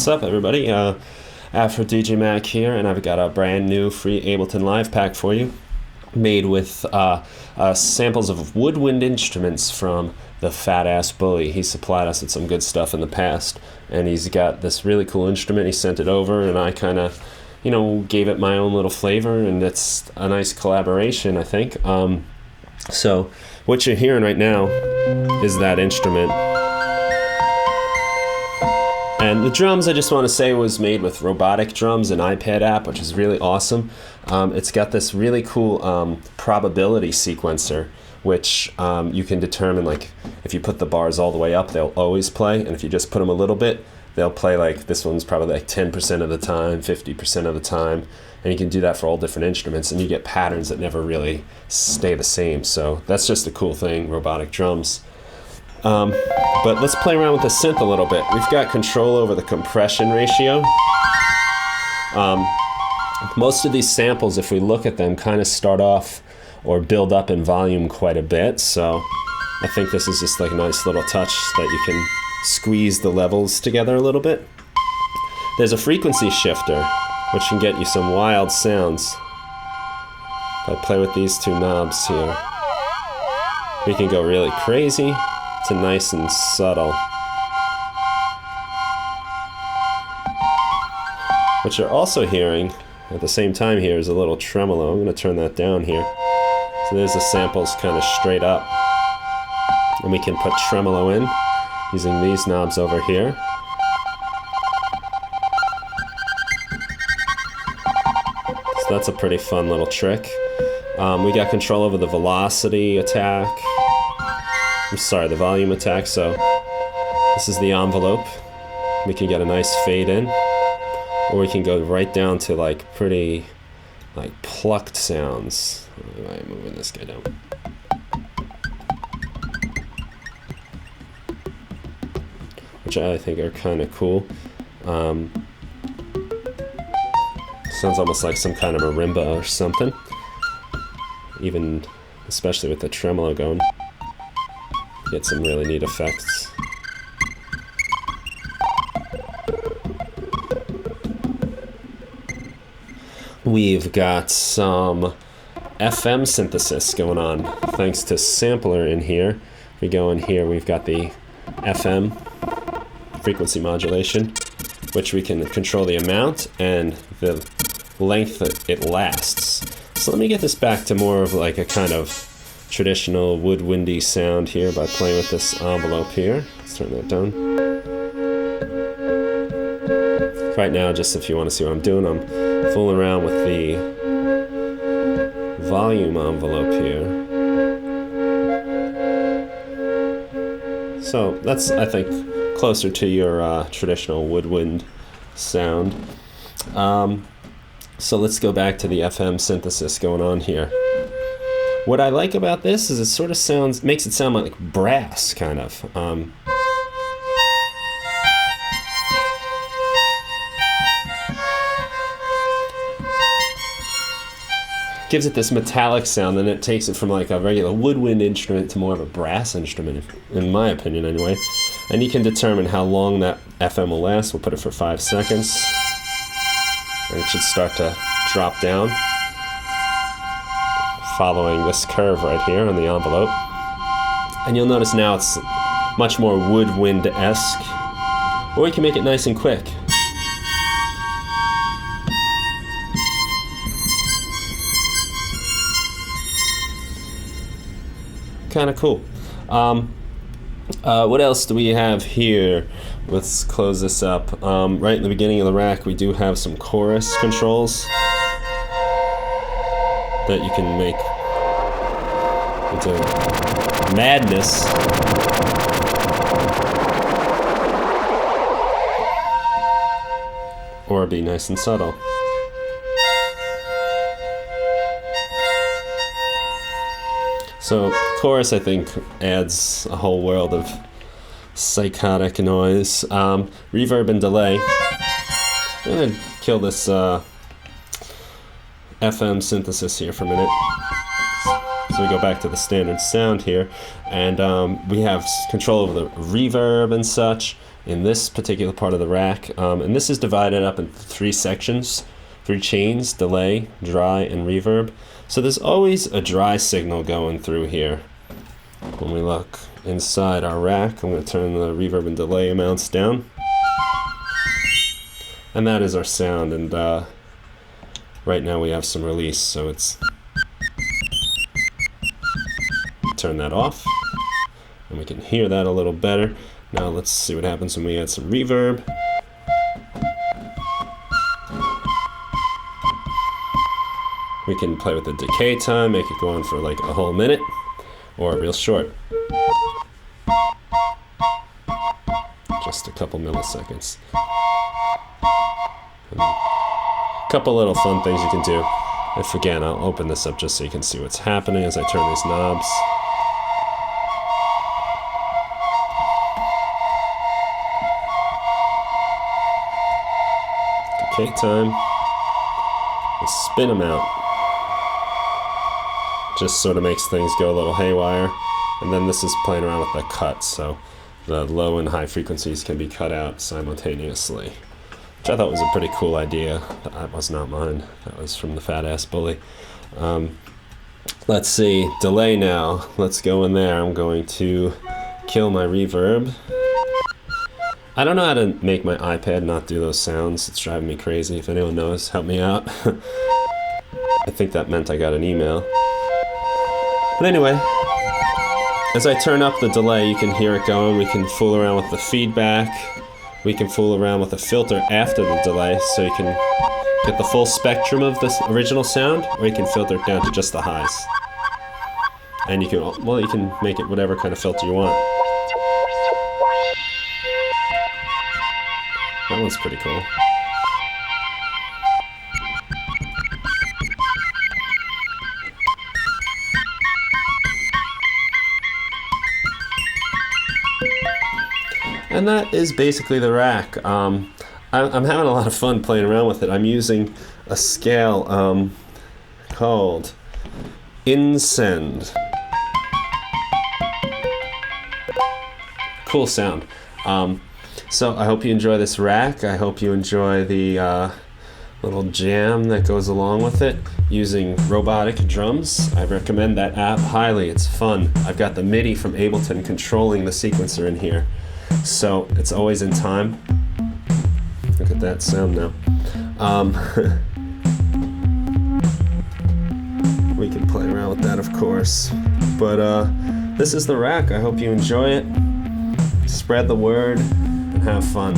What's up, everybody? AfroDJMac here, and I've got a brand new free Ableton Live Pack for you, made with samples of Woodwind instruments from the Fat Ass Bully. He supplied us with some good stuff in the past, and he's got this really cool instrument. He sent it over, and I kind of, gave it my own little flavor, and it's a nice collaboration, I think. So what you're hearing right now is that instrument. And the drums, I just want to say, was made with Robotic Drums, an iPad app, which is really awesome. It's got this really cool probability sequencer, which you can determine, like, if you put the bars all the way up, they'll always play, and if you just put them a little bit, they'll play, like, this one's probably like 10% of the time, 50% of the time, and you can do that for all different instruments, and you get patterns that never really stay the same. So that's just a cool thing, Robotic Drums. But let's play around with the synth a little bit. We've got control over the compression ratio. Most of these samples, if we look at them, kind of start off or build up in volume quite a bit, so I think this is just like a nice little touch that you can squeeze the levels together a little bit. There's a frequency shifter, which can get you some wild sounds. If I play with these two knobs here, we can go really crazy to nice and subtle. What you're also hearing at the same time here is a little tremolo. I'm going to turn that down here. So there's the samples kind of straight up. And we can put tremolo in using these knobs over here. So that's a pretty fun little trick. We got control over the velocity attack. The volume attack. So this is the envelope. We can get a nice fade in, or we can go right down to like pretty plucked sounds. Why am I moving this guy down? Which I think are kind of cool. Sounds almost like some kind of marimba or something. Even, especially with the tremolo going. Get some really neat effects. We've got some FM synthesis going on thanks to sampler in here. We go in here, we've got the FM frequency modulation, which we can control the amount and the length that it lasts. So let me get this back to more of like a kind of traditional woodwindy sound here by playing with this envelope here. Let's turn that down. Right now, just if you want to see what I'm doing, I'm fooling around with the volume envelope here. So that's, I think, closer to your traditional woodwind sound. So let's go back to the FM synthesis going on here. What I like about this is it sort of makes it sound like brass, kind of. Gives it this metallic sound, and it takes it from like a regular woodwind instrument to more of a brass instrument, in my opinion anyway. And you can determine how long that FM will last. We'll put it for 5 seconds. And it should start to drop down, following this curve right here on the envelope. And you'll notice now it's much more woodwind-esque, or we can make it nice and quick. Kind of cool. What else do we have here? Let's close this up. Right in the beginning of the rack, we do have some chorus controls that you can make into madness. Or be nice and subtle. So chorus, I think, adds a whole world of psychotic noise. Reverb and delay. I'm gonna kill this FM synthesis here for a minute. So we go back to the standard sound here, and we have control over the reverb and such. in this particular part of the rack. And this is divided up into 3 sections, 3 chains: delay, dry, and reverb. So there's always a dry signal going through here. When we look inside our rack, I'm going to turn the reverb and delay amounts down. And that is our sound, and right now we have some release, so it's... Turn that off, and we can hear that a little better. Now let's see what happens when we add some reverb. We can play with the decay time, make it go on for like a whole minute, or real short. Just a couple milliseconds. And a couple little fun things you can do. If again, I'll open this up just so you can see what's happening as I turn these knobs. Decay time. We'll spin them out. Just sort of makes things go a little haywire. And then this is playing around with the cuts, so the low and high frequencies can be cut out simultaneously, which I thought was a pretty cool idea. That was not mine. That was from the Fat Ass Bully. Let's see, delay now. Let's go in there. I'm going to kill my reverb. I don't know how to make my iPad not do those sounds. It's driving me crazy. If anyone knows, help me out. I think that meant I got an email. But anyway, as I turn up the delay, you can hear it going. We can fool around with the feedback. We can fool around with the filter after the delay, so you can get the full spectrum of this original sound, or you can filter it down to just the highs. And you can, well, you can make it whatever kind of filter you want. That one's pretty cool. And that is basically the rack. I'm having a lot of fun playing around with it. I'm using a scale called Insend. Cool sound. So I hope you enjoy this rack. I hope you enjoy the little jam that goes along with it using Robotic Drums. I recommend that app highly. It's fun. I've got the MIDI from Ableton controlling the sequencer in here, so it's always in time. Look at that sound now. We can play around with that, of course. But this is the rack. I hope you enjoy it. Spread the word and have fun.